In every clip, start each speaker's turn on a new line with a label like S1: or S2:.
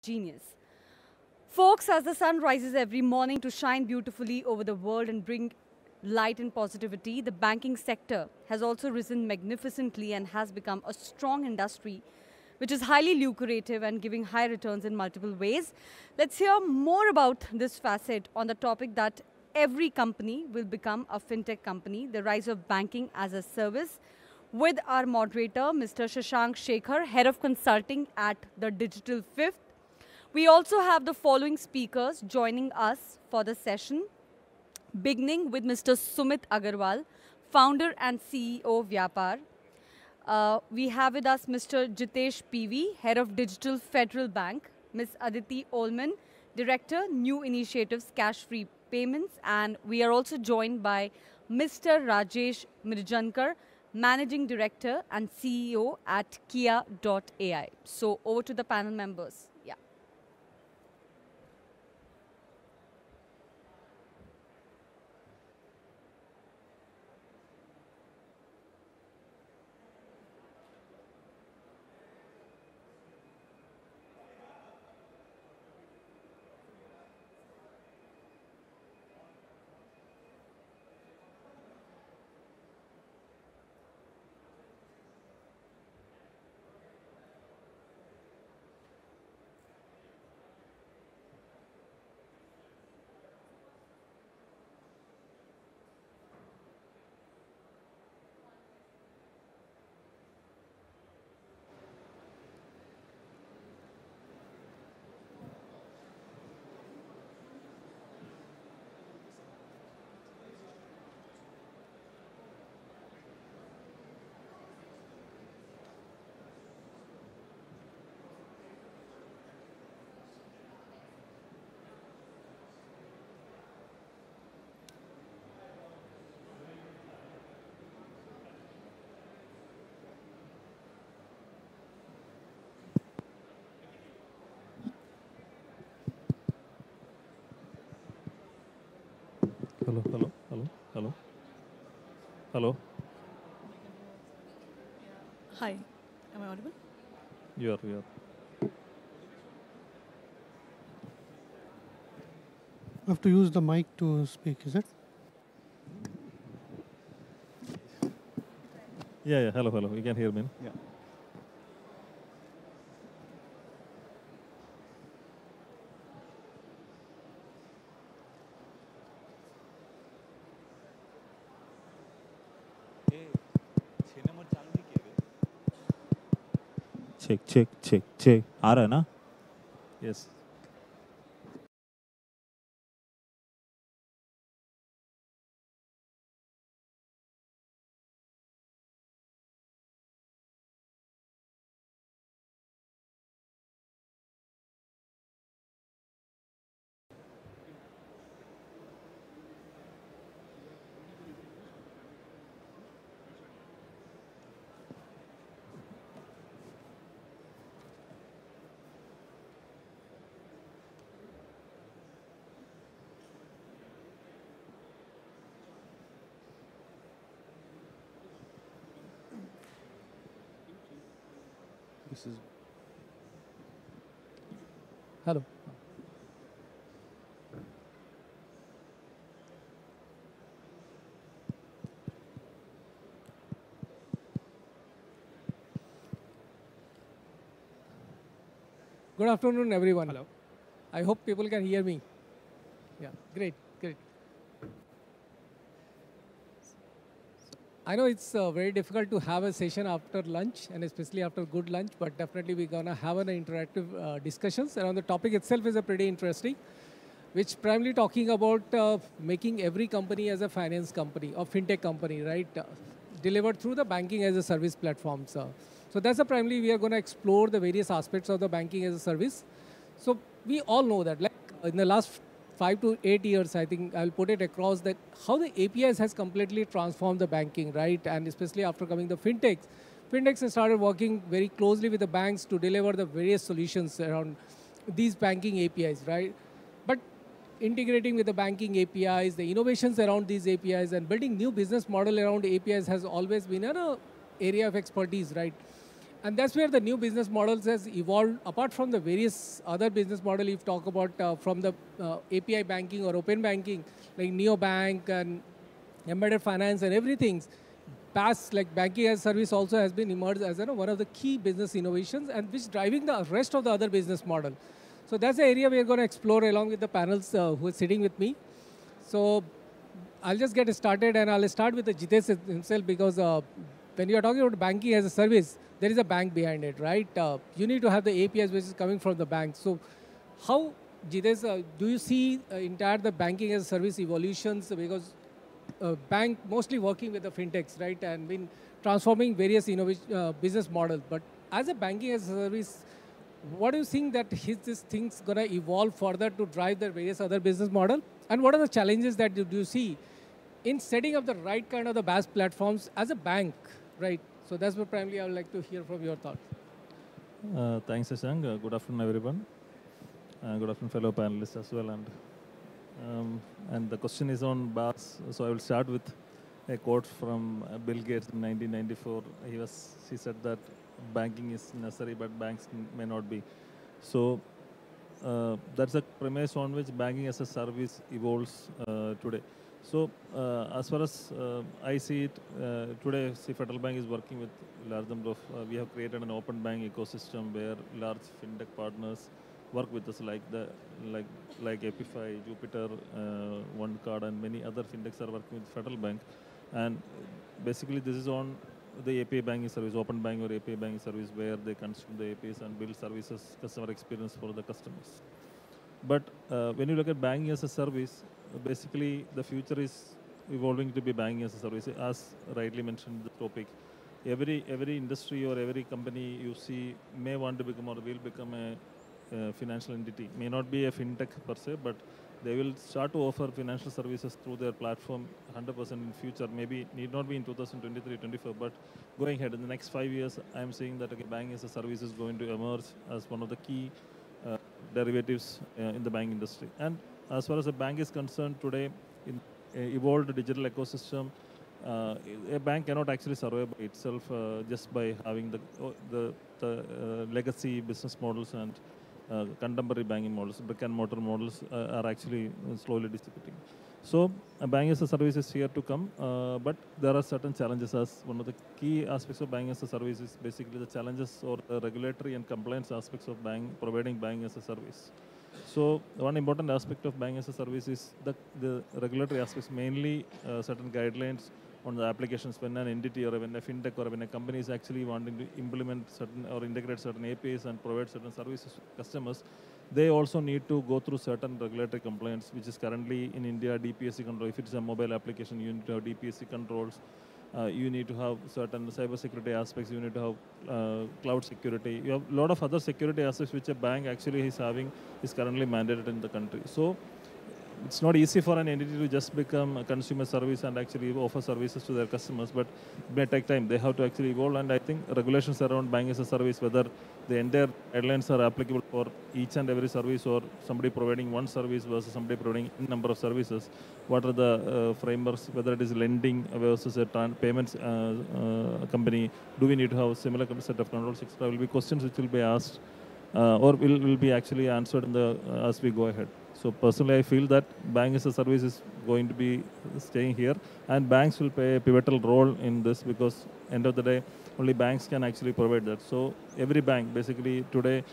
S1: genius. Folks, as the sun rises every morning to shine beautifully over the world and bring light and positivity, the banking sector has also risen magnificently and has become a strong industry which is highly lucrative and giving high returns in multiple ways. Let's hear more about this facet on the topic that every company will become a fintech company, the rise of banking as a service, with our moderator, Mr. Shashank Shekhar, Head of Consulting at the Digital Fifth. We also have the following speakers joining us for the session, beginning with Mr. Sumit Agarwal, founder and CEO of Vyapar. We have with us Mr. Jithesh PV, Head of Digital Federal Bank, Ms. Aditi Olemann, Director, New Initiatives, Cashfree Payments, and we are also joined by Mr. Rajesh Mirjankar, Managing Director and CEO at Kiya.ai. So over to the panel members. Yeah.
S2: Hello, hello, hello, hello, hello.
S3: Hi, am I audible?
S2: You are.
S4: I have to use the mic to speak, is it?
S2: Yeah. Hello, hello. You can hear me?
S4: Yeah.
S2: Check. आ रहा है ना? Yes.
S4: This is.
S5: Hello. Good afternoon, everyone.
S4: Hello.
S5: I hope people can hear me. Yeah, great. I know it's very difficult to have a session after lunch, and especially after good lunch, but definitely we're going to have an interactive discussions. And on the topic itself is a pretty interesting, which primarily talking about making every company as a finance company or fintech company, right? Delivered through the banking as a service platforms. So that's a primarily we are going to explore the various aspects of the banking as a service. So we all know that, like in the last 5 to 8 years, I think I'll put it across that how the APIs has completely transformed the banking, right? And especially after coming the fintechs, fintechs have started working very closely with the banks to deliver the various solutions around these banking APIs, right? But integrating with the banking APIs, the innovations around these APIs and building new business model around APIs has always been an area of expertise, right? And that's where the new business models has evolved. Apart from the various other business model, if talk about from the API banking or open banking, like neobank and embedded finance and everything, PaaS, like banking as a service, also has been emerged as one of the key business innovations and which driving the rest of the other business model. So that's the area we are going to explore along with the panels who are sitting with me. So I'll just get started, and I'll start with the Jithesh himself, because when you are talking about banking as a service, there is a bank behind it, right? You need to have the APIs which is coming from the bank. So how, Jithesh, do you see entire the banking as a service evolutions? Because bank mostly working with the fintechs, right? And been transforming various business models. But as a banking as a service, what do you think that this thing's going to evolve further to drive the various other business model? And what are the challenges that you see in setting up the right kind of the BaaS platforms as a bank, right? So that's what primarily I would like to hear from your thoughts.
S6: Thanks, Shashank. Good afternoon, everyone. Good afternoon, fellow panelists as well. And the question is on BaaS. So I will start with a quote from Bill Gates in 1994. He said that banking is necessary, but banks may not be. So that's a premise on which banking as a service evolves today. So as far as I see it, today, Federal Bank is working with large number of, we have created an open bank ecosystem where large fintech partners work with us, like Epify, Jupiter, OneCard, and many other fintechs are working with Federal Bank. And basically this is on the API banking service, open bank or API banking service, where they consume the APIs and build services, customer experience for the customers. But when you look at banking as a service, basically the future is evolving to be banking as a service. As rightly mentioned, the topic, every industry or every company you see may want to become or will become a financial entity. May not be a fintech per se, but they will start to offer financial services through their platform 100% in future. Maybe need not be in 2023-24, but going ahead in the next 5 years, I am saying that banking as a service is going to emerge as one of the key derivatives in the banking industry. And as far as a bank is concerned today, in evolved digital ecosystem, a bank cannot actually survive by itself just by having the legacy business models and contemporary banking models. Brick and mortar models are actually slowly dissipating. So banking as a service is here to come, but there are certain challenges. As one of the key aspects of banking as a service is basically the challenges or the regulatory and compliance aspects of providing banking as a service. So one important aspect of banking as a service is the regulatory aspects, mainly certain guidelines on the applications when an entity or when a fintech or when a company is actually wanting to implement certain or integrate certain APIs and provide certain services to customers. They also need to go through certain regulatory compliance, which is currently in India DPSC control. If it's a mobile application, you need to have DPSC controls. You need to have certain cyber security aspects. You need to have cloud security. You have a lot of other security aspects which a bank actually is having, is currently mandated in the country. So it's not easy for an entity to just become a consumer service and actually offer services to their customers, but it may take time. They have to actually evolve, and I think regulations around banking as a service, whether the entire guidelines are applicable for each and every service or somebody providing one service versus somebody providing a number of services, what are the frameworks, whether it is lending versus a payments company, do we need to have a similar set of controls, etc. Will be questions which will be asked or will be actually answered in as we go ahead. So personally, I feel that bank as a service is going to be staying here, and banks will play a pivotal role in this, because end of the day, only banks can actually provide that. So every bank, basically today,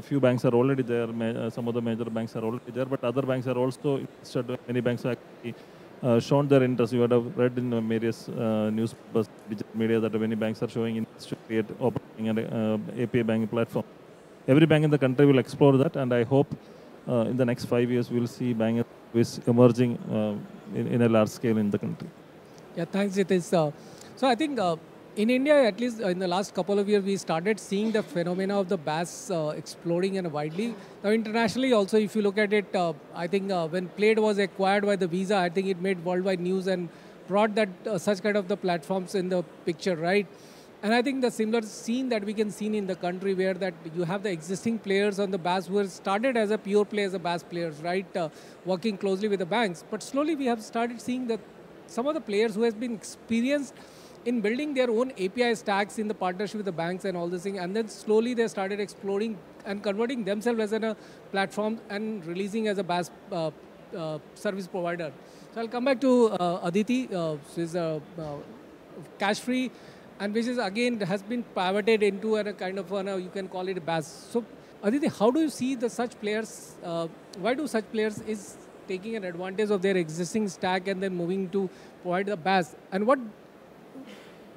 S6: few banks are already there, some of the major banks are already there, but other banks are also interested. Many banks are actually shown their interest. You would have read in various newspapers, digital media, that many banks are showing interest to create opening an API banking platform. Every bank in the country will explore that, and I hope in the next 5 years we'll see banking emerging in a large scale in the country.
S5: Yeah, thanks, Jithesh. So I think in India, at least in the last couple of years, we started seeing the phenomena of the BaaS exploding and widely. Now internationally also, if you look at it, I think when Plaid was acquired by the Visa, I think it made worldwide news and brought that such kind of the platforms in the picture, right? And I think the similar scene that we can see in the country, where that you have the existing players on the BaaS who have started as a pure play as a BaaS players, right? Working closely with the banks. But slowly we have started seeing that some of the players who has been experienced in building their own API stacks in the partnership with the banks and all this thing. And then slowly they started exploring and converting themselves as a platform and releasing as a BaaS service provider. So I'll come back to Aditi, who is Cashfree, and which is again has been pivoted into a kind of you can call it a BaaS. So Aditi, how do you see such players? Why do such players is taking an advantage of their existing stack and then moving to provide the BaaS? And what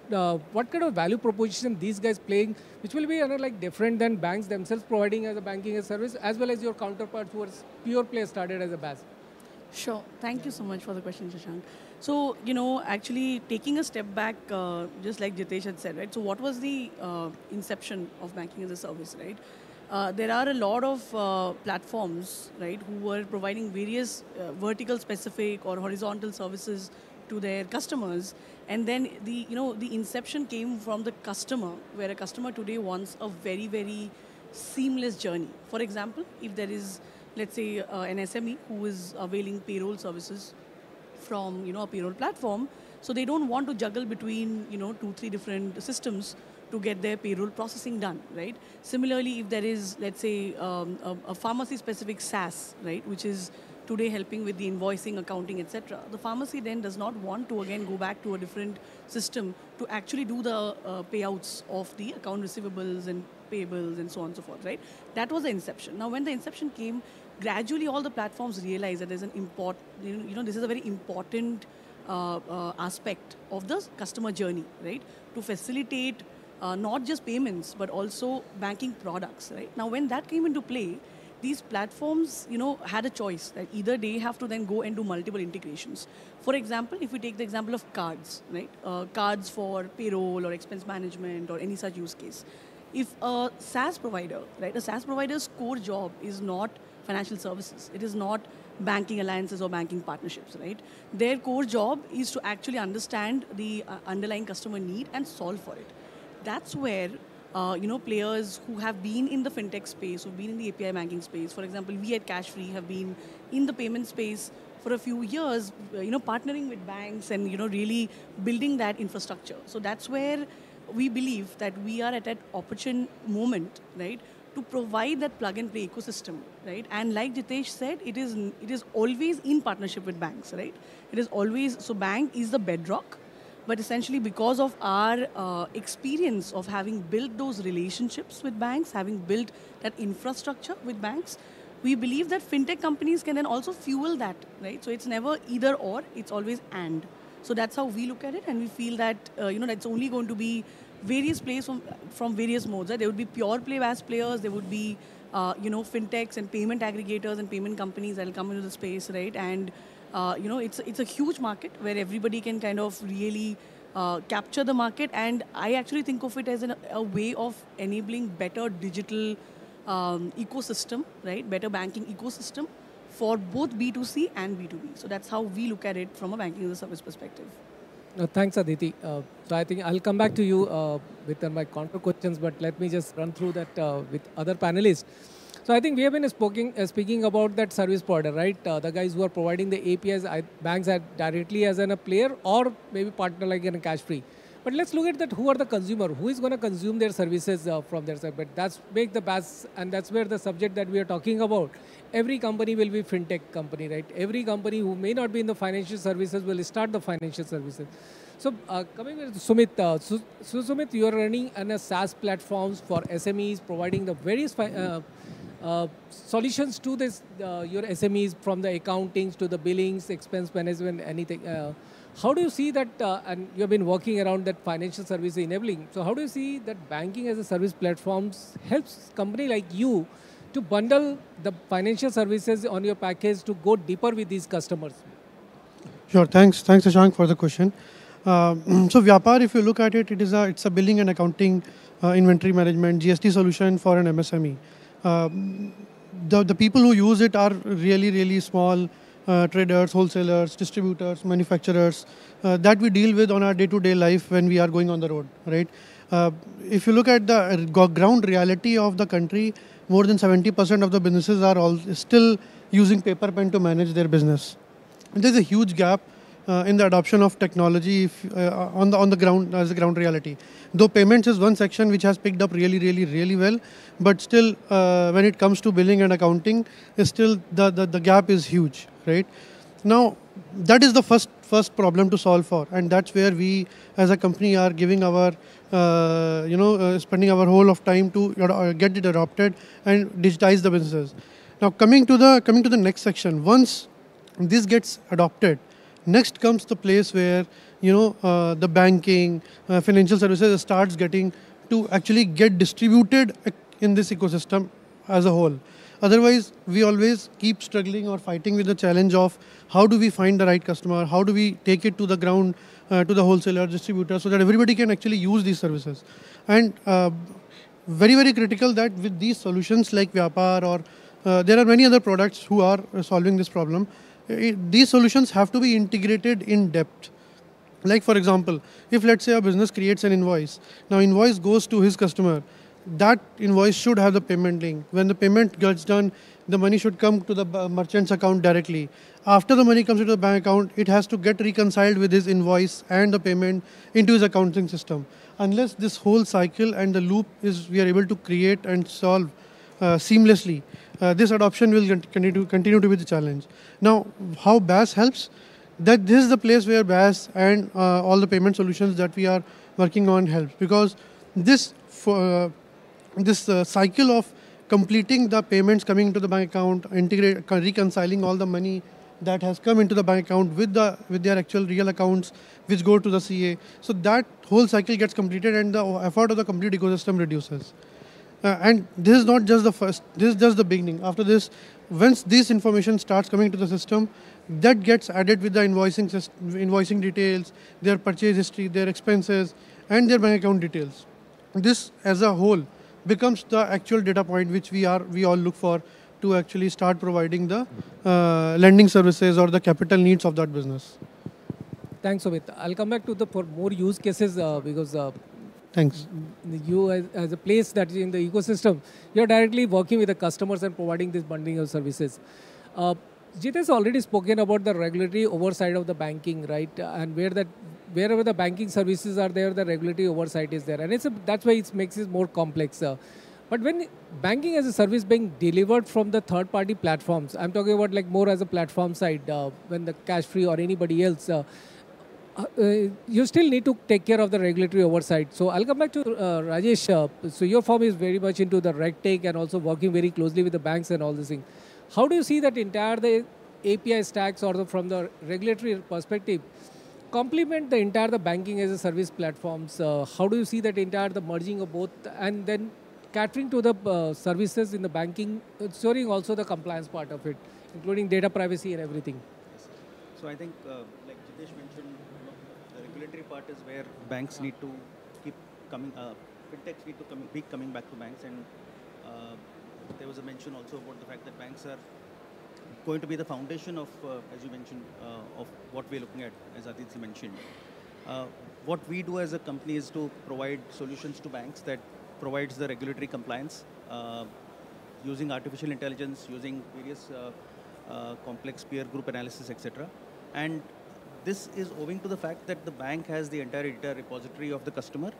S5: kind of value proposition these guys playing, which will be like different than banks themselves providing as a banking as a service, as well as your counterparts who are pure play started as a BaaS?
S3: Sure. Thank you so much for the question, Shashank. So, actually taking a step back, just like Jithesh had said, right? So what was the inception of banking as a service, right? There are a lot of platforms, right, who were providing various vertical specific or horizontal services to their customers. And then the inception came from the customer, where a customer today wants a very, very seamless journey. For example, if there is, let's say, an SME who is availing payroll services from, a payroll platform, so they don't want to juggle between, 2-3 different systems to get their payroll processing done, right? Similarly, if there is, let's say, a pharmacy-specific SaaS, right, which is today helping with the invoicing, accounting, etc., the pharmacy then does not want to again go back to a different system to actually do the payouts of the account receivables and payables and so on and so forth, right? That was the inception. Now, when the inception came, gradually all the platforms realized that there's an this is a very important aspect of the customer journey, right? To facilitate not just payments, but also banking products, right? Now, when that came into play, these platforms, had a choice that either they have to then go and do multiple integrations. For example, if we take the example of cards, right? Cards for payroll or expense management or any such use case. If a SaaS provider, right? A SaaS provider's core job is not financial services. It is not banking alliances or banking partnerships, right? Their core job is to actually understand the underlying customer need and solve for it. That's where players who have been in the fintech space, who've been in the API banking space, for example, we at Cashfree have been in the payment space for a few years, partnering with banks and, really building that infrastructure. So that's where we believe that we are at an opportune moment, right, to provide that plug-and-play ecosystem, right? And like Jithesh said, it is always in partnership with banks, right? It is always, so bank is the bedrock, but essentially because of our experience of having built those relationships with banks, having built that infrastructure with banks, we believe that fintech companies can then also fuel that, right? So it's never either or, it's always and. So that's how we look at it, and we feel that, that's only going to be various players from various modes. Right? There would be pure play BaaS players, there would be, fintechs and payment aggregators and payment companies that will come into the space, right? And, it's a huge market where everybody can kind of really capture the market. And I actually think of it as a way of enabling better digital ecosystem, right? Better banking ecosystem for both B2C and B2B. So that's how we look at it from a banking as a service perspective.
S5: Thanks, Aditi. So I think I'll come back to you with my counter questions, but let me just run through that with other panelists. So I think we have been speaking about that service provider, right? The guys who are providing the APIs, banks are directly as a player or maybe partner like in a Cashfree. But let's look at that. Who are the consumer? Who is going to consume their services from their side? But that's make the BaaS, and that's where the subject that we are talking about. Every company will be fintech company, right? Every company who may not be in the financial services will start the financial services. So coming with Sumit, so Sumit, you are running a SaaS platforms for SMEs, providing the various solutions to this your SMEs, from the accountings to the billings, expense management, anything. How do you see that, and you have been working around that financial service enabling, so how do you see that banking as a service platforms helps company like you to bundle the financial services on your package to go deeper with these customers?
S4: Sure, thanks Shashank for the question. So Vyapar, if you look at it, it's a billing and accounting, inventory management, GST solution for an MSME. The people who use it are really, really small traders, wholesalers, distributors, manufacturers that we deal with on our day-to-day life when we are going on the road, right? If you look at the ground reality of the country, more than 70% of the businesses are all still using paper pen to manage their business. And there's a huge gap in the adoption of technology on the ground as a ground reality. Though payments is one section which has picked up really well, but still when it comes to billing and accounting, is still the gap is huge, right? Now that is the first problem to solve for, and that's where we as a company are giving our spending our whole of time to get it adopted and digitize the businesses. Now coming to the next section, once this gets adopted, next comes the place where the banking, financial services starts getting to actually get distributed in this ecosystem as a whole. Otherwise, we always keep struggling or fighting with the challenge of how do we find the right customer, how do we take it to the ground, to the wholesaler, distributor, so that everybody can actually use these services. And very critical that with these solutions like Vyapar or there are many other products who are solving this problem. These solutions have to be integrated in depth. Like for example, if let's say a business creates an invoice, now invoice goes to his customer, that invoice should have the payment link. When the payment gets done, the money should come to the merchant's account directly. After the money comes into the bank account, it has to get reconciled with his invoice and the payment into his accounting system. Unless this whole cycle and the loop we are able to create and solve seamlessly, this adoption will continue to be the challenge. Now, how BaaS helps? That this is the place where BaaS and all the payment solutions that we are working on helps, because this cycle of completing the payments coming into the bank account, reconciling all the money that has come into the bank account with their actual real accounts which go to the CA. So that whole cycle gets completed and the effort of the complete ecosystem reduces. And this is not just the first, this is just the beginning. After this, once this information starts coming to the system, that gets added with the invoicing details, their purchase history, their expenses, and their bank account details. This as a whole becomes the actual data point which we all look for to actually start providing the lending services or the capital needs of that business.
S5: Thanks, Sumit. I'll come back to for more use cases because
S4: thanks.
S5: You as a place that is in the ecosystem, you're directly working with the customers and providing this bundling of services. Jithesh has already spoken about the regulatory oversight of the banking, right? And wherever the banking services are there, the regulatory oversight is there. And that's why it makes it more complex. But when banking as a service being delivered from the third-party platforms, I'm talking about like more as a platform side, when the Cashfree or anybody else, you still need to take care of the regulatory oversight. So I'll come back to Rajesh. So your firm is very much into the RegTech and also working very closely with the banks and all these things. How do you see that the API stacks or from the regulatory perspective complement the banking as a service platforms? How do you see that the merging of both and then catering to the services in the banking, ensuring also the compliance part of it, including data privacy and everything?
S7: Yes. So I think, like Jithesh mentioned, the regulatory part is where banks need to keep coming, fintechs need to be coming back to banks, and there was a mention also about the fact that banks are going to be the foundation of, as you mentioned, of what we're looking at, as Aditi mentioned. What we do as a company is to provide solutions to banks that provides the regulatory compliance using artificial intelligence, using various complex peer group analysis, etc. And this is owing to the fact that the bank has the entire data repository of the customer.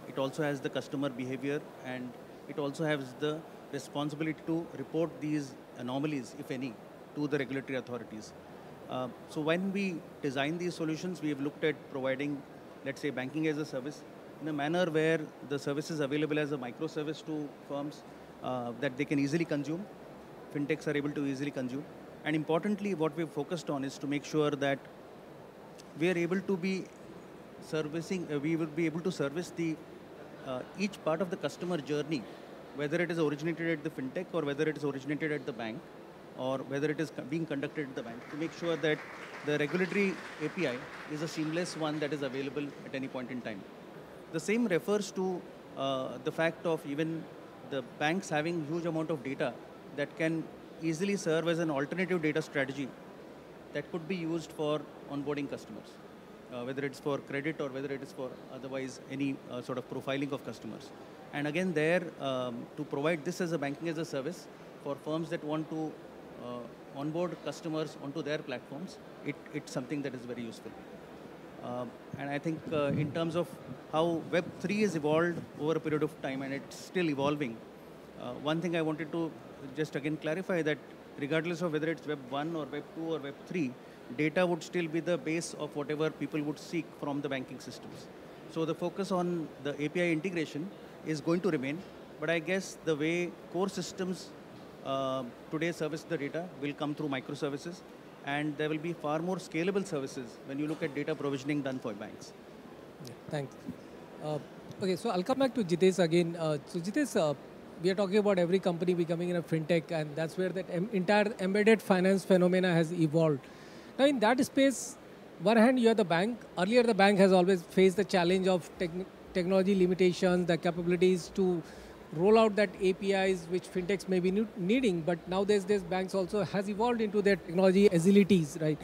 S7: It also has the customer behavior, and it also has the responsibility to report these anomalies, if any, to the regulatory authorities. So when we design these solutions, we have looked at providing, let's say, banking as a service in a manner where the service is available as a microservice to firms that they can easily consume. Fintechs are able to easily consume. And importantly, what we've focused on is to make sure that we are able to be servicing, we will be able to service the each part of the customer journey, whether it is originated at the fintech or whether it is originated at the bank, or whether it is being conducted at the bank, to make sure that the regulatory API is a seamless one that is available at any point in time. The same refers to the fact of even the banks having huge amount of data that can easily serve as an alternative data strategy that could be used for onboarding customers, whether it's for credit or whether it is for otherwise any sort of profiling of customers. And again there, to provide this as a banking as a service for firms that want to onboard customers onto their platforms, it's something that is very useful. And I think in terms of how Web3 has evolved over a period of time and it's still evolving, one thing I wanted to just again clarify that regardless of whether it's Web 1 or Web 2 or Web 3, data would still be the base of whatever people would seek from the banking systems. So the focus on the API integration is going to remain, but I guess the way core systems today service the data will come through microservices, and there will be far more scalable services when you look at data provisioning done for banks.
S5: Yeah, thanks. Okay, so I'll come back to Jithesh again. So Jithesh, we are talking about every company becoming in a fintech, and that's where that entire embedded finance phenomena has evolved. Now, in that space, one hand you have the bank. Earlier, the bank has always faced the challenge of technology limitations, the capabilities to roll out that APIs which fintechs may be needing. But now this banks also has evolved into their technology agilities, right?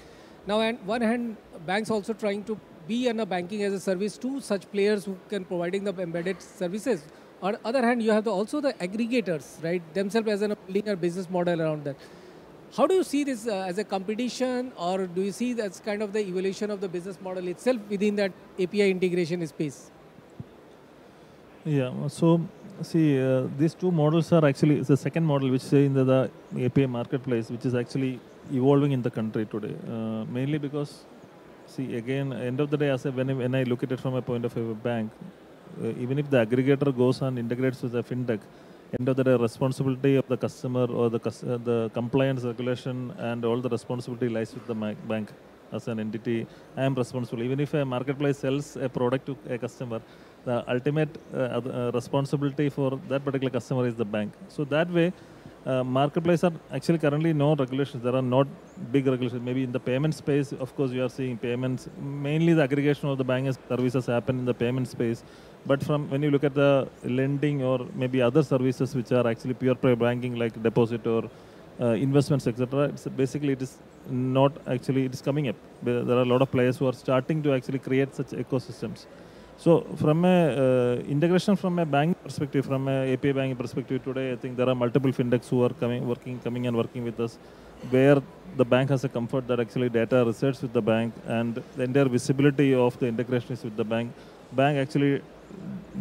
S5: Now, on one hand, banks also trying to be in a banking as a service to such players who can providing the embedded services. On the other hand, you have also the aggregators, right? Themselves as a building a business model around that. How do you see this as a competition, or do you see that's kind of the evolution of the business model itself within that API integration space?
S6: Yeah, so see, these two models are actually the second model, which is in the API marketplace, which is actually evolving in the country today. Mainly because, see, again, end of the day, when I look at it from a point of view of a bank, even if the aggregator goes and integrates with the fintech, end of the day, responsibility of the customer or the compliance regulation and all the responsibility lies with the bank as an entity. I am responsible. Even if a marketplace sells a product to a customer, the ultimate responsibility for that particular customer is the bank. So that way, marketplace are actually currently no regulations. There are not big regulations. Maybe in the payment space, of course, you are seeing payments. Mainly the aggregation of the banking services happen in the payment space. But from when you look at the lending or maybe other services which are actually pure play banking like deposit or investments, etc., it's basically it is not actually, it is coming up. There are a lot of players who are starting to actually create such ecosystems. So from a integration from a bank perspective, from a API banking perspective today, I think there are multiple fintechs who are coming and working with us, where the bank has a comfort that actually data resides with the bank and the entire visibility of the integration is with the bank. Bank actually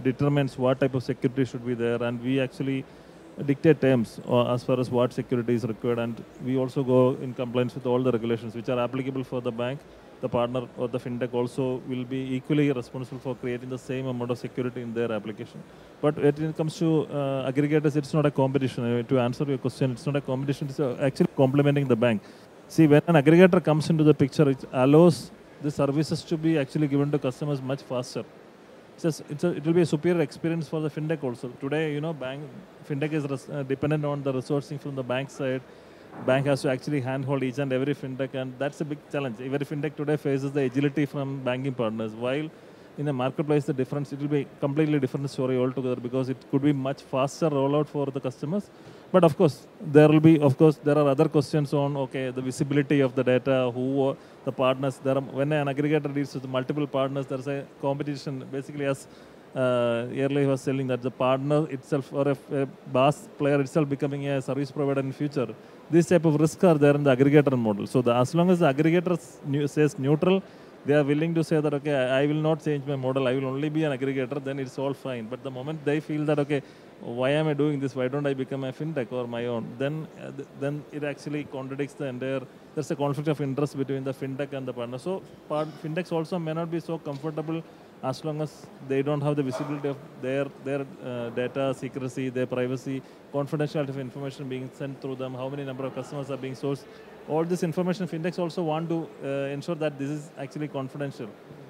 S6: determines what type of security should be there, and we actually dictate terms as far as what security is required, and we also go in compliance with all the regulations which are applicable for the bank. The partner or the fintech also will be equally responsible for creating the same amount of security in their application. But when it comes to aggregators, it's not a competition. To answer your question, it's not a competition, it's actually complementing the bank. See, when an aggregator comes into the picture, it allows the services to be actually given to customers much faster. It will be a superior experience for the fintech also. Today, fintech is dependent on the resourcing from the bank side. Bank has to actually handhold each and every fintech, and that's a big challenge. Every fintech today faces the agility from banking partners, while in the marketplace, the difference, it will be completely different story altogether, because it could be much faster rollout for the customers. But of course, there are other questions on, okay, the visibility of the data, who the partners. When an aggregator deals with multiple partners, there's a competition. Basically, as earlier he was telling that the partner itself or a BaaS player itself becoming a service provider in future, these type of risks are there in the aggregator model. So as long as the aggregator says neutral, they are willing to say that, okay, I will not change my model, I will only be an aggregator, then it's all fine. But the moment they feel that, okay, why am I doing this? Why don't I become a fintech or my own? Then it actually contradicts the entire, there's a conflict of interest between the fintech and the partner. So fintechs also may not be so comfortable as long as they don't have the visibility of their data secrecy, their privacy, confidentiality of information being sent through them, how many number of customers are being sourced. All this information, fintechs also want to ensure that this is actually confidential.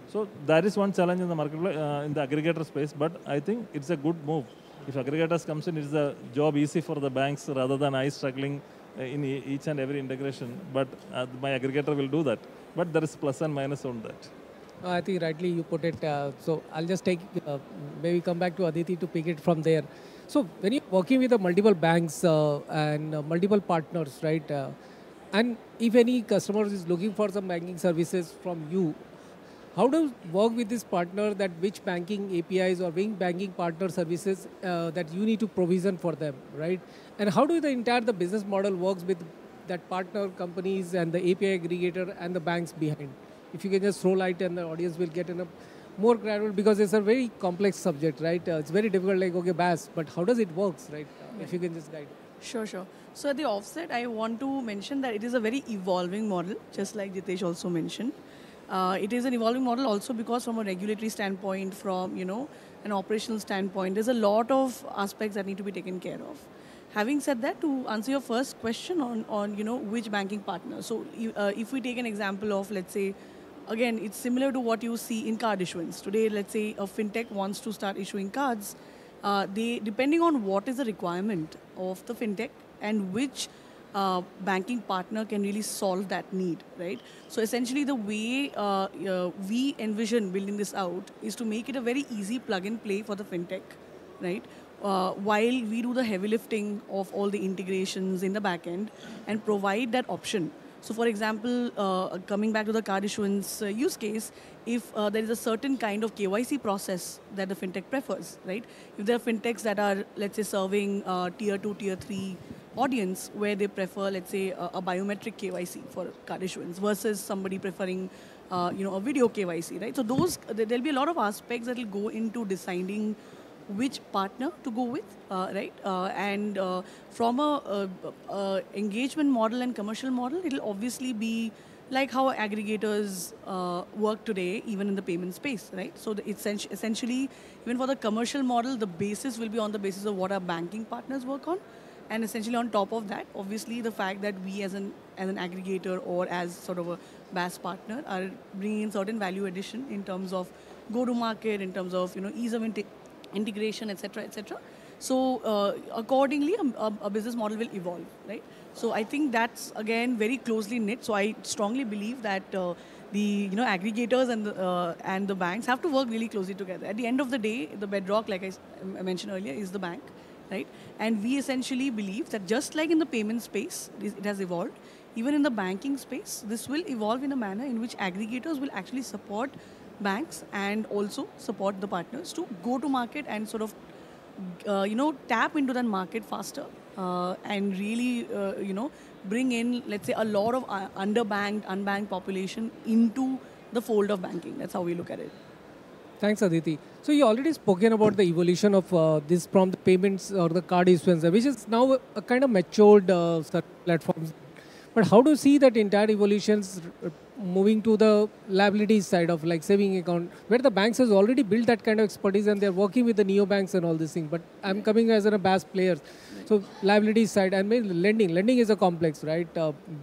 S6: So that is one challenge in the marketplace, in the aggregator space, but I think it's a good move. If aggregators comes in, it's a job easy for the banks rather than I struggling in each and every integration. But my aggregator will do that. But there is plus and minus on that.
S5: I think rightly you put it. So I'll just maybe come back to Aditi to pick it from there. So when you're working with the multiple banks and multiple partners, right? And if any customer is looking for some banking services from you, how do you work with this partner, that which banking APIs or which banking partner services that you need to provision for them, right? And how do the entire business model works with that partner companies and the API aggregator and the banks behind? If you can just throw light and the audience will get in a more gradual, because it's a very complex subject, right? It's very difficult, like, okay, BAS, but how does it works, right? If you can just guide.
S3: Sure, sure. So at the offset, I want to mention that it is a very evolving model, just like Jithesh also mentioned. It is an evolving model also because from a regulatory standpoint, from, an operational standpoint, there's a lot of aspects that need to be taken care of. Having said that, to answer your first question on which banking partner. So if we take an example of, let's say, again, it's similar to what you see in card issuance. Today, let's say a fintech wants to start issuing cards. They, depending on what is the requirement of the fintech and which banking partner can really solve that need, right? So essentially the way we envision building this out is to make it a very easy plug and play for the fintech, right? While we do the heavy lifting of all the integrations in the back end and provide that option. So for example, coming back to the card issuance use case, if there is a certain kind of KYC process that the fintech prefers, right? If there are fintechs that are, let's say, serving tier 2, tier 3 audience where they prefer, let's say, a biometric KYC for card issuance versus somebody preferring, a video KYC, right? So there'll be a lot of aspects that will go into deciding which partner to go with, right? And from a engagement model and commercial model, it'll obviously be like how aggregators work today, even in the payment space, right? So essentially, even for the commercial model, the basis will be on the basis of what our banking partners work on. And essentially on top of that, obviously the fact that we as an aggregator or as sort of a BAS partner are bringing in certain value addition in terms of go-to-market, in terms of ease of integration, etc., etc. So accordingly, a business model will evolve, right? So I think that's again very closely knit. So I strongly believe that the aggregators and the banks have to work really closely together. At the end of the day, the bedrock, like I mentioned earlier, is the bank, right? And we essentially believe that just like in the payment space, it has evolved. Even in the banking space, this will evolve in a manner in which aggregators will actually support banks and also support the partners to go to market and sort of tap into that market faster and really bring in, let's say, a lot of underbanked, unbanked population into the fold of banking. That's how we look at it.
S5: Thanks, Aditi. So you already spoken about the evolution of this from the payments or the card issuance, which is now a kind of matured platforms. But how do you see that entire evolutions moving to the liabilities side of like saving account, where the banks has already built that kind of expertise and they're working with the neobanks and all these things. But I'm coming as a BAS player. So liabilities side and lending is a complex, right?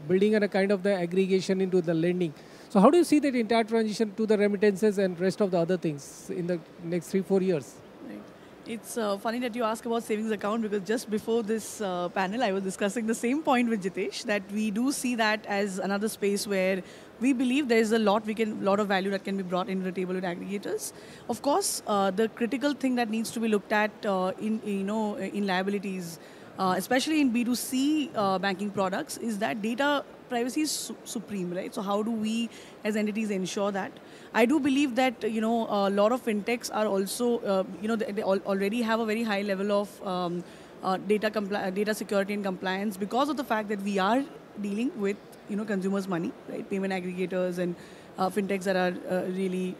S5: Building a kind of the aggregation into the lending. So how do you see that entire transition to the remittances and rest of the other things in the next 3-4 years?
S3: Right. It's funny that you ask about savings account, because just before this panel, I was discussing the same point with Jithesh, that we do see that as another space where we believe there is a lot of value that can be brought into the table with aggregators. Of course, the critical thing that needs to be looked at in liabilities, especially in B2C banking products, is that data privacy is supreme, right? So how do we as entities ensure that? I do believe that a lot of fintechs are also they already have a very high level of data security and compliance because of the fact that we are dealing with consumers' money, right? Payment aggregators and fintechs that are really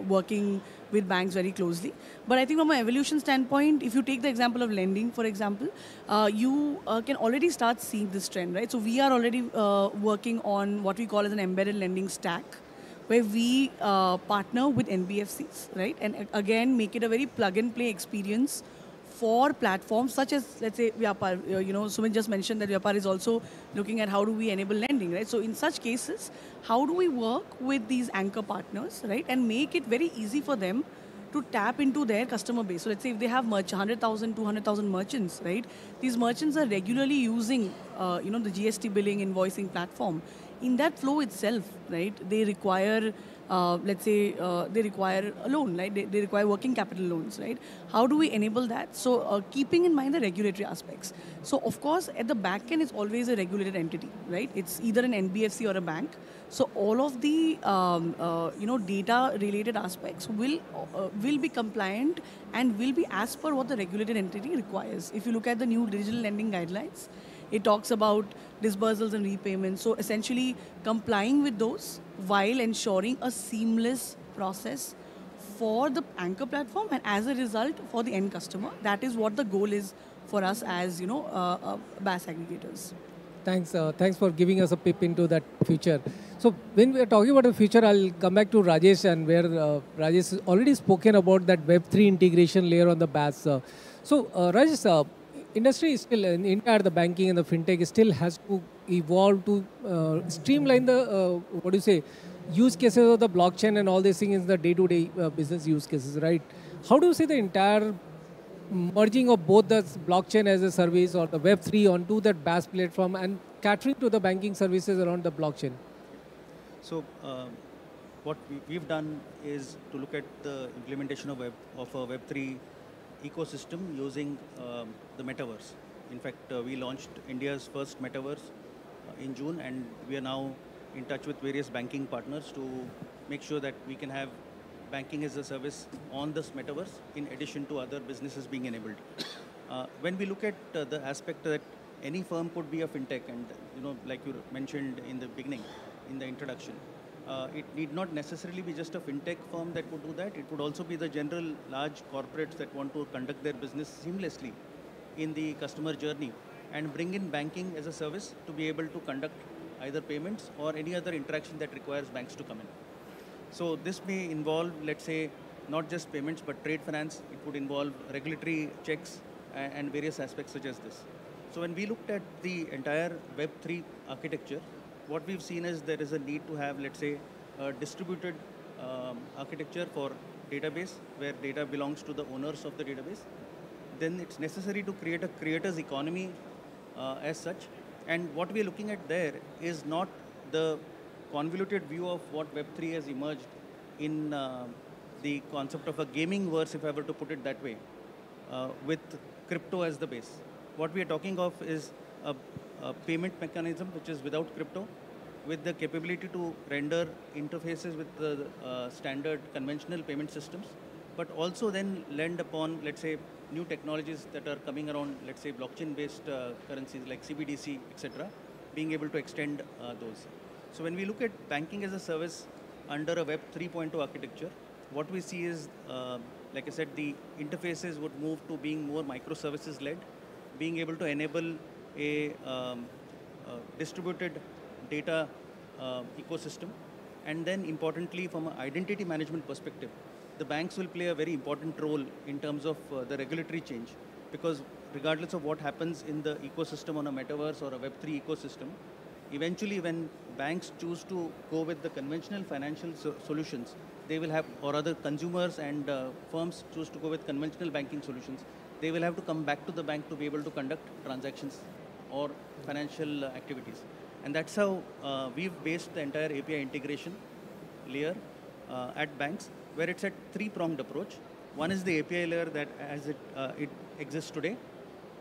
S3: working with banks very closely. But I think from an evolution standpoint, if you take the example of lending, for example, you can already start seeing this trend, right? So we are already working on what we call as an embedded lending stack, where we partner with NBFCs, right? And again, make it a very plug-and-play experience for platforms such as, let's say, Vyapar. Sumit just mentioned that Vyapar is also looking at how do we enable lending, right? So in such cases, how do we work with these anchor partners, right? And make it very easy for them to tap into their customer base. So let's say if they have 100,000, 200,000 merchants, right? These merchants are regularly using, the GST billing invoicing platform. In that flow itself, right, they require, they require a loan, right? They require working capital loans, right? How do we enable that? So keeping in mind the regulatory aspects. So of course, at the back end, it's always a regulated entity, right? It's either an NBFC or a bank. So all of the, data-related aspects will be compliant and will be as per what the regulated entity requires. If you look at the new digital lending guidelines, It talks about disbursals and repayments. So essentially complying with those while ensuring a seamless process for the anchor platform and as a result for the end customer. That is what the goal is for us as BaaS aggregators.
S5: Thanks for giving us a peep into that future. So when we are talking about the future, I'll come back to Rajesh, and where Rajesh has already spoken about that Web3 integration layer on the BaaS. Rajesh, industry is still in India, the banking and the fintech still has to evolve to streamline the use cases of the blockchain and all these things in the day-to-day business use cases, right? How do you see the entire merging of both the blockchain as a service or the Web3 onto that BaaS platform and catering to the banking services around the blockchain?
S7: So what we've done is to look at the implementation of a Web3 ecosystem using the metaverse. In fact, we launched India's first metaverse in June, and we are now in touch with various banking partners to make sure that we can have banking as a service on this metaverse in addition to other businesses being enabled. When we look at the aspect that any firm could be a fintech, and like you mentioned in the beginning, in the introduction, it need not necessarily be just a fintech firm that would do that. It would also be the general large corporates that want to conduct their business seamlessly in the customer journey and bring in banking as a service to be able to conduct either payments or any other interaction that requires banks to come in. So this may involve, let's say, not just payments, but trade finance. It would involve regulatory checks and various aspects such as this. So when we looked at the entire Web3 architecture, what we've seen is there is a need to have, let's say, a distributed architecture for database where data belongs to the owners of the database. Then it's necessary to create a creator's economy as such. And what we're looking at there is not the convoluted view of what Web3 has emerged in the concept of a gaming verse, if I were to put it that way, with crypto as the base. What we are talking of is a payment mechanism which is without crypto, with the capability to render interfaces with the standard conventional payment systems, but also then lend upon, let's say, new technologies that are coming around, let's say, blockchain-based currencies like CBDC, etc., being able to extend those. So when we look at banking as a service under a Web 3.0 architecture, what we see is, like I said, the interfaces would move to being more microservices-led, being able to enable a distributed data ecosystem. And then importantly, from an identity management perspective, the banks will play a very important role in terms of the regulatory change, because regardless of what happens in the ecosystem on a metaverse or a Web3 ecosystem, eventually when banks choose to go with the conventional financial solutions, they will have, or other consumers and firms choose to go with conventional banking solutions, they will have to come back to the bank to be able to conduct transactions or financial activities. And that's how we've based the entire API integration layer at banks, where it's a three-pronged approach. One is the API layer that as it exists today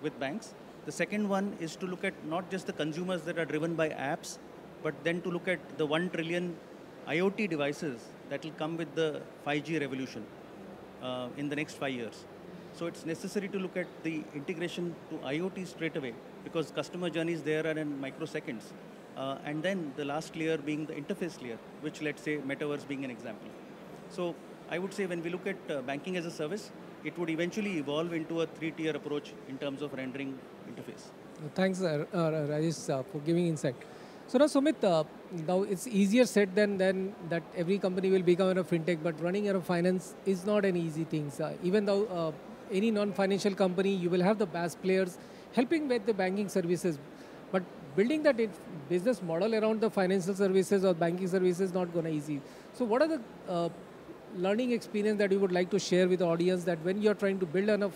S7: with banks. The second one is to look at not just the consumers that are driven by apps, but then to look at the 1 trillion IoT devices that will come with the 5G revolution in the next 5 years. So it's necessary to look at the integration to IoT straight away, because customer journeys there are in microseconds. And then the last layer being the interface layer, which let's say metaverse being an example. So I would say when we look at banking as a service, it would eventually evolve into a 3-tier approach in terms of rendering interface.
S5: Thanks, Rajesh, for giving insight. So now, Sumit, now it's easier said than that every company will become a fintech, but running a finance is not an easy thing. Even though any non-financial company, you will have the BaaS players helping with the banking services, but building that business model around the financial services or banking services is not going to be easy. So what are the learning experience that you would like to share with the audience, that when you're trying to build on a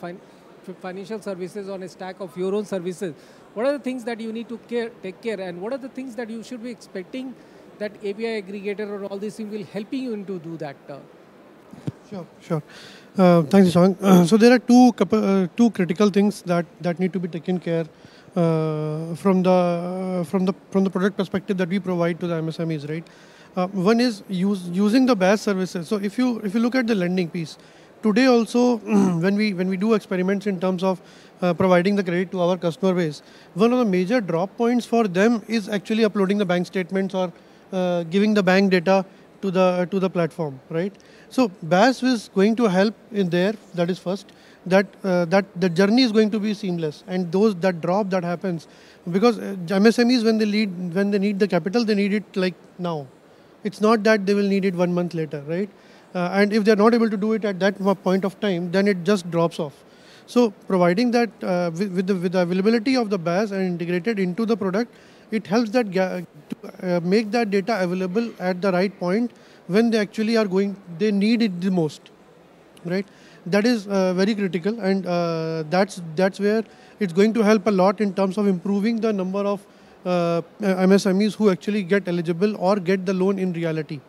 S5: financial services on a stack of your own services, what are the things that you need to take care, and what are the things that you should be expecting that API aggregator or all these things will helping you to do that?
S4: Sure. Thanks, Shashank. So there are two critical things that need to be taken care from the product perspective that we provide to the MSMEs, right? One is using the BaaS services. So if you look at the lending piece, today also when we do experiments in terms of providing the credit to our customer base, one of the major drop points for them is actually uploading the bank statements or giving the bank data to the platform, right? So BaaS is going to help in there. That is first. That the journey is going to be seamless, and that drop that happens because MSMEs when they need the capital, they need it like now. It's not that they will need it 1 month later, right? And if they're not able to do it at that point of time, then it just drops off. So providing that with the availability of the BaaS and integrated into the product, it helps that to make that data available at the right point when they actually they need it the most, right? That is very critical, and that's where it's going to help a lot in terms of improving the number of MSMEs who actually get eligible or get the loan in reality,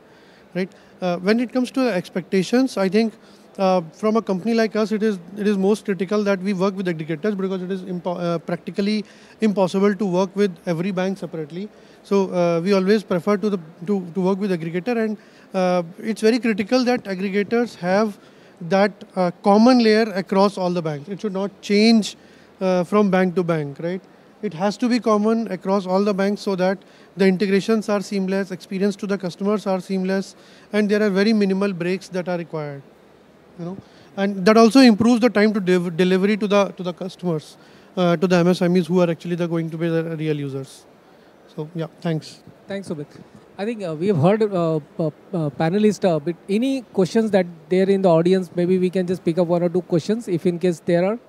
S4: right? When it comes to expectations, I think from a company like us, it is most critical that we work with aggregators because it is practically impossible to work with every bank separately. So we always prefer to work with aggregator, and it's very critical that aggregators have that common layer across all the banks. It should not change from bank to bank, right? It has to be common across all the banks so that the integrations are seamless, experience to the customers are seamless, and there are very minimal breaks that are required. And that also improves the time to delivery to the customers, to the MSMEs who are actually going to be the real users. So yeah, thanks.
S5: Thanks, Sumit. I think we have heard panelists a bit. Any questions that there in the audience? Maybe we can just pick up 1 or 2 questions if in case there are.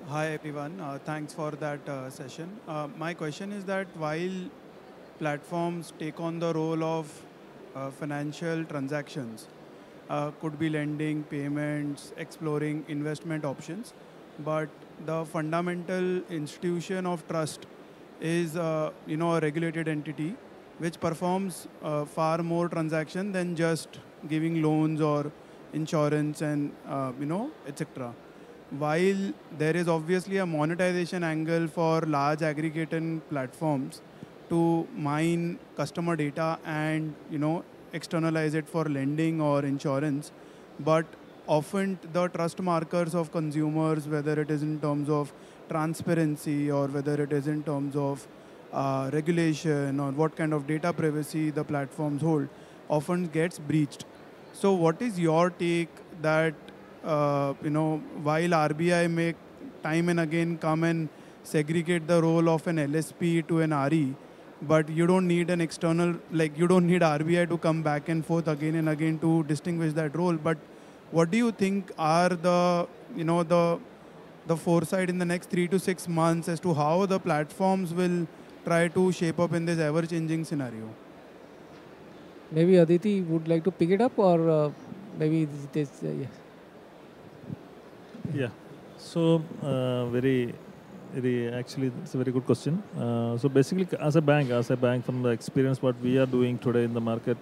S8: Hi everyone, thanks for that session. My question is that while platforms take on the role of financial transactions, could be lending, payments, exploring investment options, but the fundamental institution of trust is a regulated entity which performs far more transaction than just giving loans or insurance and etc. While there is obviously a monetization angle for large aggregating platforms to mine customer data and externalize it for lending or insurance, but often the trust markers of consumers, whether it is in terms of transparency or whether it is in terms of regulation or what kind of data privacy the platforms hold, often gets breached. So what is your take that while RBI may time and again come and segregate the role of an LSP to an RE, but you don't need an external, you don't need RBI to come back and forth again and again to distinguish that role. But what do you think are the foresight in the next 3 to 6 months as to how the platforms will try to shape up in this ever-changing scenario?
S5: Maybe Aditi would like to pick it up, or maybe this, yeah.
S6: Yeah. So actually, it's a very good question. So basically, as a bank, from the experience what we are doing today in the market,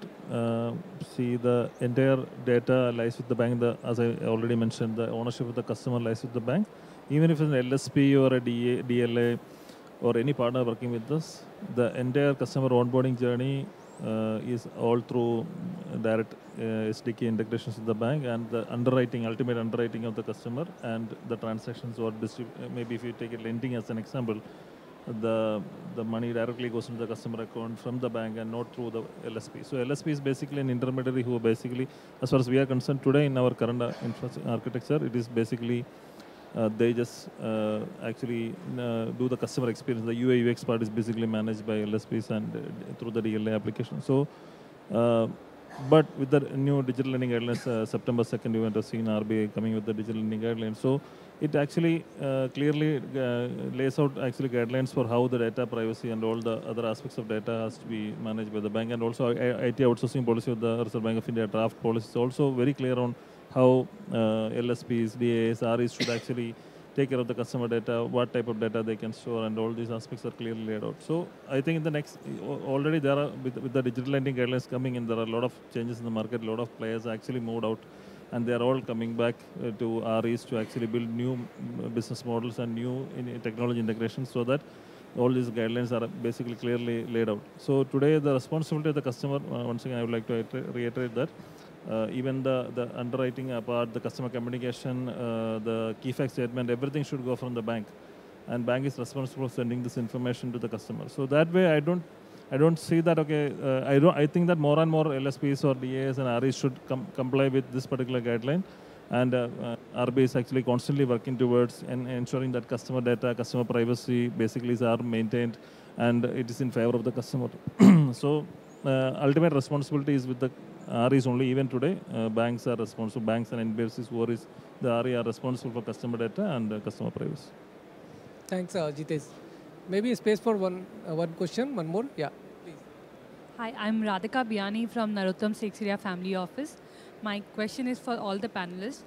S6: see the entire data lies with the bank. As I already mentioned, the ownership of the customer lies with the bank. Even if it's an LSP or a DLA or any partner working with us, the entire customer onboarding journey is all through direct SDK integrations with the bank, and the ultimate underwriting of the customer and the transactions or maybe if you take it lending as an example, the money directly goes into the customer account from the bank and not through the LSP. So LSP is basically an intermediary who basically, as far as we are concerned today in our current architecture, it is basically they just actually do the customer experience. The UI UX part is basically managed by LSPs and through the DLA application. So, but with the new digital lending guidelines, September 2nd, you have seen RBI coming with the digital lending guidelines. So, it actually clearly lays out actually guidelines for how the data privacy and all the other aspects of data has to be managed by the bank, and also IT outsourcing policy of the Reserve Bank of India draft policy is also very clear on how LSPs, DAs, REs should actually take care of the customer data, what type of data they can store, and all these aspects are clearly laid out. So I think in the next, already there are, with the digital lending guidelines coming in, there are a lot of changes in the market, a lot of players actually moved out, and they are all coming back to REs to actually build new business models and new technology integrations, so that all these guidelines are basically clearly laid out. So today the responsibility of the customer, once again I would like to reiterate that, even the underwriting part, the customer communication, the key fact statement, everything should go from the bank, and bank is responsible for sending this information to the customer. So that way, I don't see that. Okay, I think that more and more LSPs or DAs and REs should comply with this particular guideline, and RBI is actually constantly working towards ensuring that customer data, customer privacy, basically are maintained, and it is in favor of the customer. So ultimate responsibility is with the REs only. Even today, banks are responsible. Banks and NBFCs who are the RE are responsible for customer data and customer privacy.
S5: Thanks, Jithesh. Maybe space for one question, one more. Yeah, please.
S9: Hi, I'm Radhika Biani from Narottam Seksaria Family Office. My question is for all the panelists.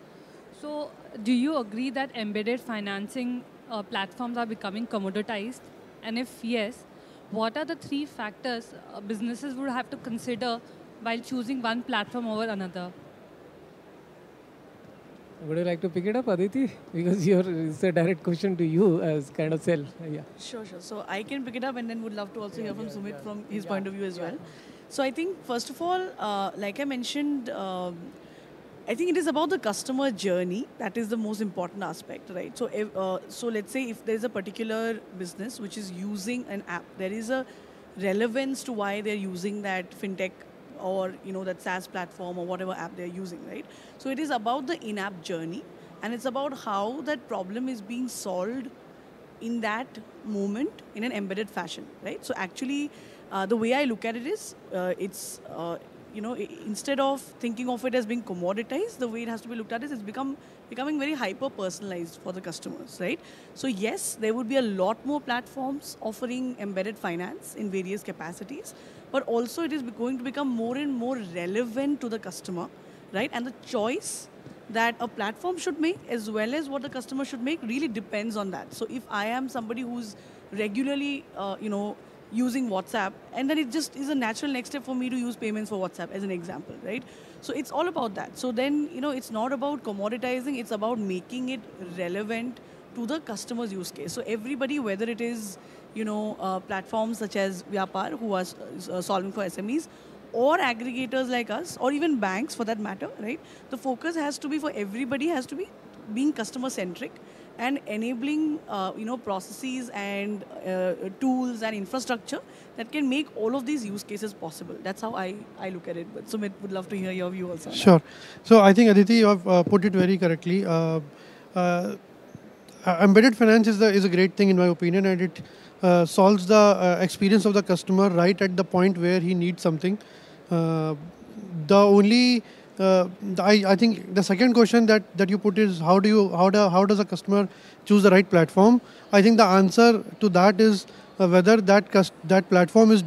S9: So, do you agree that embedded financing platforms are becoming commoditized? And if yes, what are the 3 factors businesses would have to consider while choosing one platform over another?
S5: Would you like to pick it up, Aditi? Because it's a direct question to you as kind of sell. Yeah.
S3: Sure. So I can pick it up, and then would love to also hear from Sumit from his point of view as well. So I think, first of all, like I mentioned, I think it is about the customer journey. That is the most important aspect, right? So, so let's say if there is a particular business which is using an app, there is a relevance to why they're using that fintech or that SaaS platform or whatever app they're using, right? So it is about the in-app journey, and it's about how that problem is being solved in that moment in an embedded fashion, right? So actually, the way I look at it is, it's instead of thinking of it as being commoditized, the way it has to be looked at is it's becoming very hyper-personalized for the customers, right? So yes, there would be a lot more platforms offering embedded finance in various capacities, but also it is going to become more and more relevant to the customer, right? And the choice that a platform should make as well as what the customer should make really depends on that. So if I am somebody who's regularly, using WhatsApp, and then it just is a natural next step for me to use payments for WhatsApp as an example, right? So it's all about that. So then, it's not about commoditizing, it's about making it relevant to the customer's use case. So everybody, whether it is, platforms such as Vyapar, who are solving for SMEs, or aggregators like us, or even banks for that matter, right? The focus has to be for everybody, has to be being customer-centric and enabling, processes and tools and infrastructure that can make all of these use cases possible. That's how I look at it. But Sumit, would love to hear your view also.
S4: Sure. So I think, Aditi, you have put it very correctly. Embedded finance is a great thing in my opinion, and it solves the experience of the customer right at the point where he needs something. I think the second question that you put is how does a customer choose the right platform? I think the answer to that is whether that platform is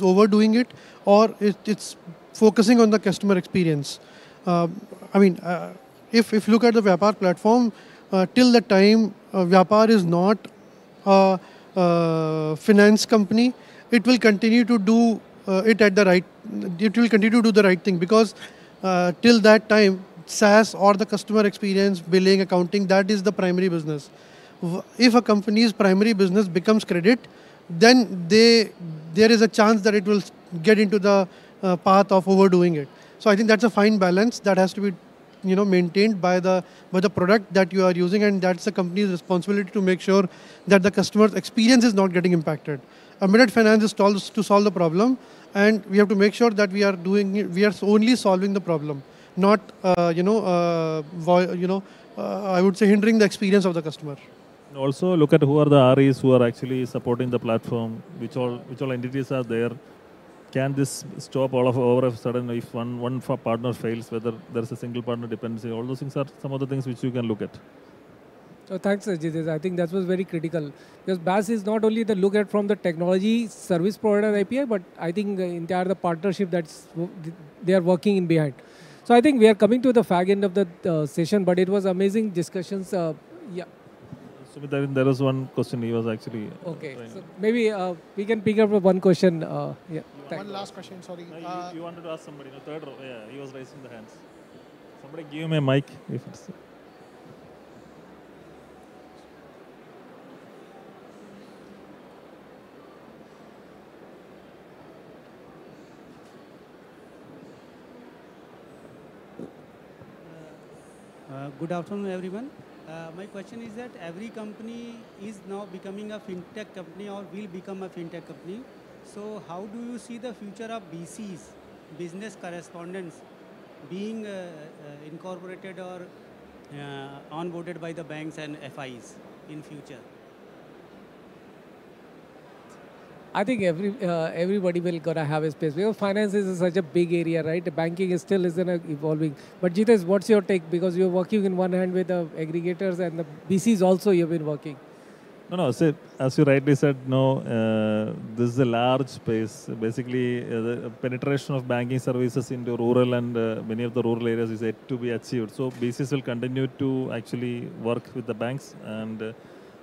S4: overdoing it, or it's focusing on the customer experience. If you look at the Vyapar platform, till the time Vyapar is not a finance company, it will continue to do it will continue to do the right thing, because till that time, SaaS or the customer experience, billing, accounting, that is the primary business. If a company's primary business becomes credit, then there is a chance that it will get into the path of overdoing it. So I think that's a fine balance that has to be maintained by the product that you are using, and that's the company's responsibility to make sure that the customer's experience is not getting impacted. Embedded finance is to solve the problem, and we have to make sure that we are only solving the problem, not I would say hindering the experience of the customer.
S6: Also look at who are the REs who are actually supporting the platform, which all entities are there. Can this stop over a sudden if one partner fails, whether there's a single partner dependency? All those things are some of the things which you can look at.
S5: So thanks, Jithesh. I think that was very critical, because BaaS is not only the look at from the technology service provider API, but I think the partnership they are working in behind. So I think we are coming to the fag end of the session, but it was amazing discussions. Yeah.
S6: Sumit, I think there was one question he was actually.
S5: Okay.
S6: Trying.
S5: So maybe we can pick up one question. Yeah.
S10: One last question, sorry.
S6: No, you wanted to ask somebody, no, third row. Yeah, he was raising the hands. Somebody give him a mic if it's.
S11: Good afternoon, everyone. My question is that every company is now becoming a fintech company or will become a fintech company. So how do you see the future of BCs, business correspondents, being incorporated or onboarded by the banks and FIs in future?
S5: I think everybody will gonna have a space because finance is such a big area, right? Banking is still isn't evolving. But Jithesh, what's your take? Because you're working in one hand with the aggregators and the BCs also you've been working.
S6: No. So as you rightly said, no, this is a large space. Basically, the penetration of banking services into rural and many of the rural areas is yet to be achieved. So BCs will continue to actually work with the banks and.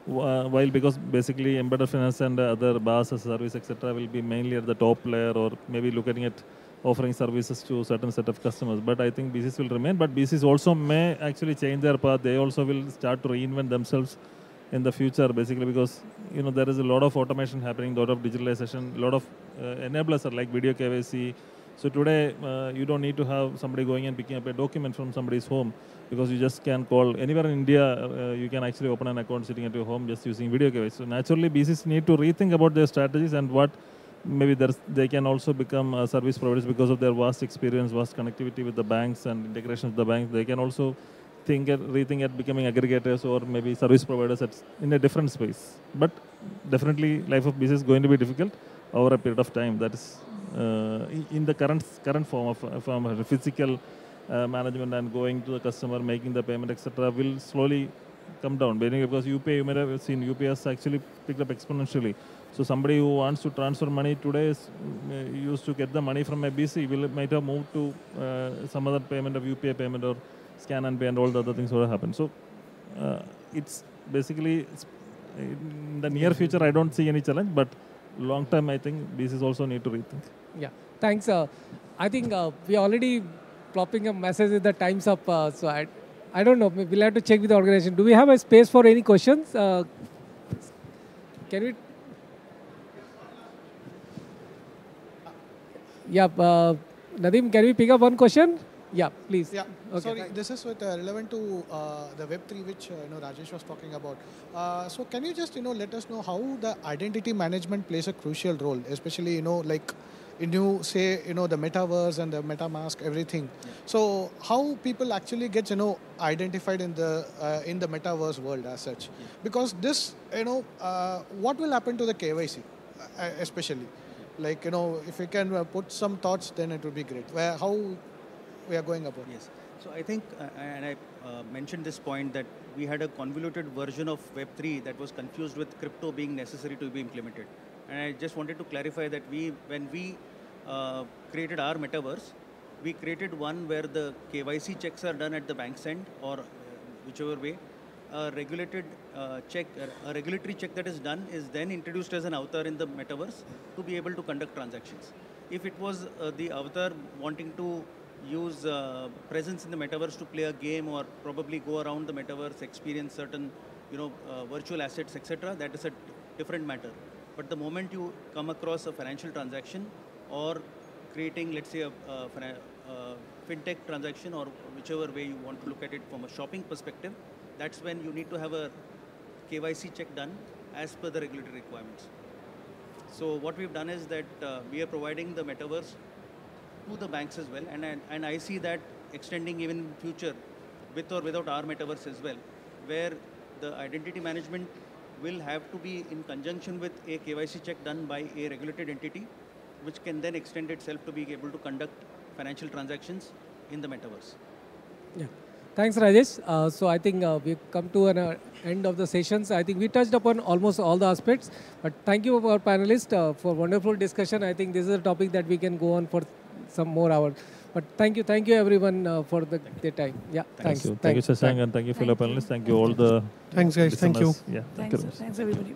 S6: While because basically embedded finance and other BaaS as a service etc. will be mainly at the top layer or maybe looking at offering services to a certain set of customers. But I think BCs will remain. But BCs also may actually change their path. They also will start to reinvent themselves in the future basically because there is a lot of automation happening, a lot of digitalization, a lot of enablers are like video KYC. So today you don't need to have somebody going and picking up a document from somebody's home because you just can call anywhere in India. You can actually open an account sitting at your home just using video KYC. So naturally, BCs need to rethink about their strategies and what maybe they can also become service providers because of their vast experience, vast connectivity with the banks and integration with the banks. They can also rethink at becoming aggregators or maybe service providers in a different space. But definitely, life of BCs is going to be difficult over a period of time. That is in the current form of physical management and going to the customer, making the payment, etc. will slowly come down. Because UPI, you might have seen UPI has actually picked up exponentially. So somebody who wants to transfer money today used to get the money from a BC might have moved to some other payment of UPI payment or scan and pay and all the other things will happen. So it's basically in the near future I don't see any challenge, but long term I think BCs also need to rethink.
S5: Yeah, thanks. I think we already plopping a message with the time's up. So I don't know. We'll have to check with the organization. Do we have a space for any questions? Can we? Yeah, Nadeem, can we pick up one question? Yeah, please.
S10: Yeah.
S5: Okay.
S10: Sorry, this is relevant to the Web3, which Rajesh was talking about. So can you just let us know how the identity management plays a crucial role, especially like say the metaverse and the MetaMask, everything. Yeah. So how people actually get identified in the metaverse world as such? Yeah. Because this what will happen to the KYC especially? Like if we can put some thoughts, then it would be great. How we are going about.
S7: Yes. So I think, and I mentioned this point that we had a convoluted version of Web3 that was confused with crypto being necessary to be implemented. And I just wanted to clarify that when we created our metaverse, we created one where the KYC checks are done at the bank's end or whichever way. A regulatory check that is done is then introduced as an avatar in the metaverse to be able to conduct transactions. If it was the avatar wanting to use presence in the metaverse to play a game or probably go around the metaverse, experience certain virtual assets, etc., that is a different matter. But the moment you come across a financial transaction or creating, let's say, a fintech transaction or whichever way you want to look at it from a shopping perspective, that's when you need to have a KYC check done as per the regulatory requirements. So what we've done is that we are providing the metaverse to the banks as well, and I see that extending even in future with or without our metaverse as well, where the identity management will have to be in conjunction with a KYC check done by a regulated entity, which can then extend itself to be able to conduct financial transactions in the metaverse.
S5: Yeah. Thanks, Rajesh. So I think we've come to an end of the sessions. I think we touched upon almost all the aspects, but thank you our panelists for wonderful discussion. I think this is a topic that we can go on for some more hours. But thank you everyone for their time. Yeah, thanks.
S6: Thank you, Shashank, and thank you, fellow panelists. Thank you all the
S4: Thanks, guys. Thank you.
S6: listeners. Yeah, thank you.
S3: Thanks everybody.